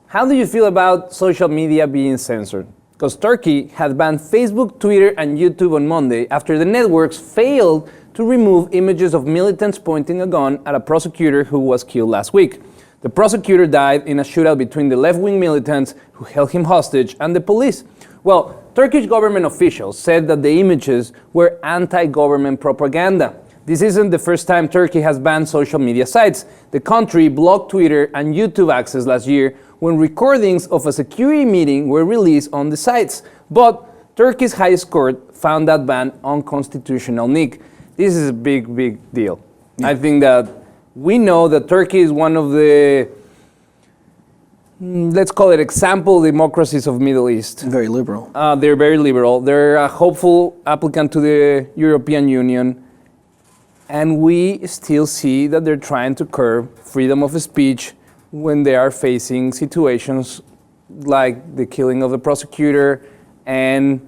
How do you feel about social media being censored? Because Turkey had banned Facebook, Twitter, and YouTube on Monday after the networks failed to remove images of militants pointing a gun at a prosecutor who was killed last week. The prosecutor died in a shootout between the left-wing militants who held him hostage and the police. Well, Turkish government officials said that the images were anti-government propaganda. This isn't the first time Turkey has banned social media sites. The country blocked Twitter and YouTube access last year when recordings of a security meeting were released on the sites. But Turkey's highest court found that ban unconstitutional. Nick, this is a big deal. Yeah. I think that we know that Turkey is one of the, let's call it example democracies of Middle East. Very liberal. They're very liberal. They're a hopeful applicant to the European Union. And we still see that they're trying to curb freedom of speech when they are facing situations like the killing of the prosecutor and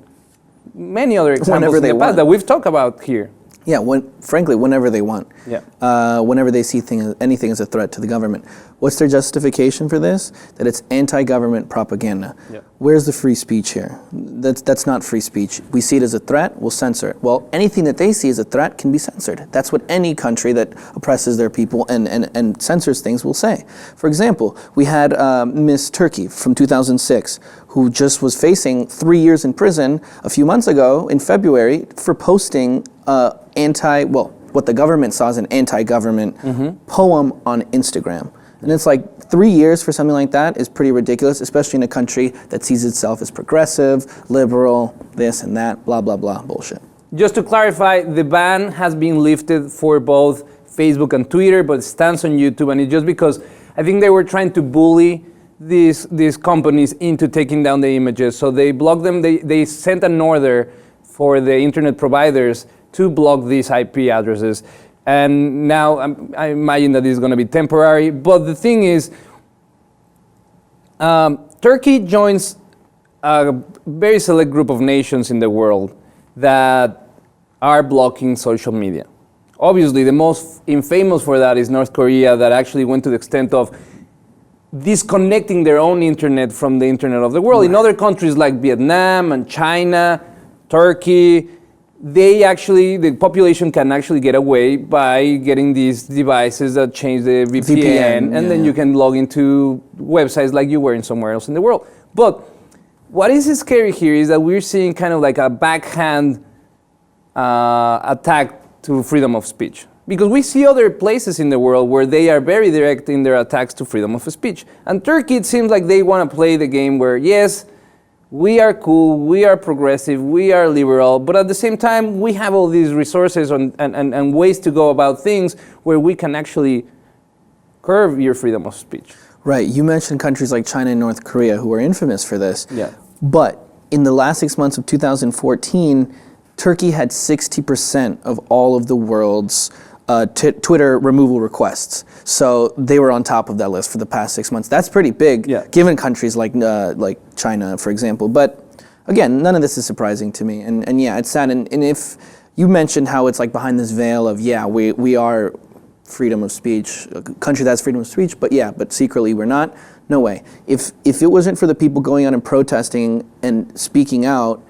many other examples in the past that we've talked about here. Yeah, frankly, whenever they want. Yeah. Whenever they see anything as a threat to the government. What's their justification for this? That it's anti-government propaganda. Yeah. Where's the free speech here? That's not free speech. We see it as a threat, we'll censor it. Well, anything that they see as a threat can be censored. That's what any country that oppresses their people and censors things will say. For example, we had Miss Turkey from 2006, who just was facing 3 years in prison a few months ago in February for posting what the government saw as an anti-government poem on Instagram. And it's like 3 years for something like that is pretty ridiculous, especially in a country that sees itself as progressive, liberal, this and that, blah, blah, blah, bullshit. Just to clarify, the ban has been lifted for both Facebook and Twitter, but it stands on YouTube, and it's just because I think they were trying to bully these companies into taking down the images. So they blocked them, they sent an order for the internet providers to block these IP addresses. And now I imagine that this is going to be temporary. But the thing is, Turkey joins a very select group of nations in the world that are blocking social media. Obviously, the most infamous for that is North Korea, that actually went to the extent of disconnecting their own internet from the internet of the world. Right. In other countries like Vietnam and China, Turkey, the population can actually get away by getting these devices that change the VPN, and then you can log into websites like you were in somewhere else in the world. But what is scary here is that we're seeing kind of like a backhand attack to freedom of speech. Because we see other places in the world where they are very direct in their attacks to freedom of speech. And Turkey, it seems like they want to play the game where, yes, we are cool, we are progressive, we are liberal, but at the same time, we have all these resources and ways to go about things where we can actually curb your freedom of speech. Right. You mentioned countries like China and North Korea who are infamous for this. Yeah. But in the last 6 months of 2014, Turkey had 60% of all of the world's Twitter removal requests. So they were on top of that list for the past 6 months. That's pretty big, given countries like China, for example. But again, none of this is surprising to me. And yeah, it's sad. And if you mentioned how it's like behind this veil of, we are freedom of speech, a country that has freedom of speech, but secretly we're not. No way. If it wasn't for the people going out and protesting and speaking out,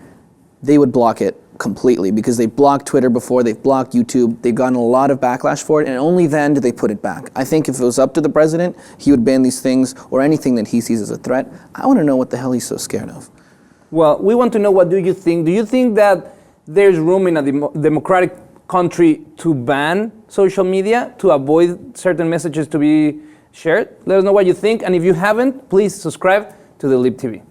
they would block it completely, because they blocked Twitter before, they've blocked YouTube, they've gotten a lot of backlash for it, and only then do they put it back. I think if it was up to the president, he would ban these things or anything that he sees as a threat. I want to know what the hell he's so scared of. Well, we want to know, what do you think? Do you think that there's room in a democratic country to ban social media to avoid certain messages to be shared? Let us know what you think, and if you haven't, please subscribe to the Lib TV.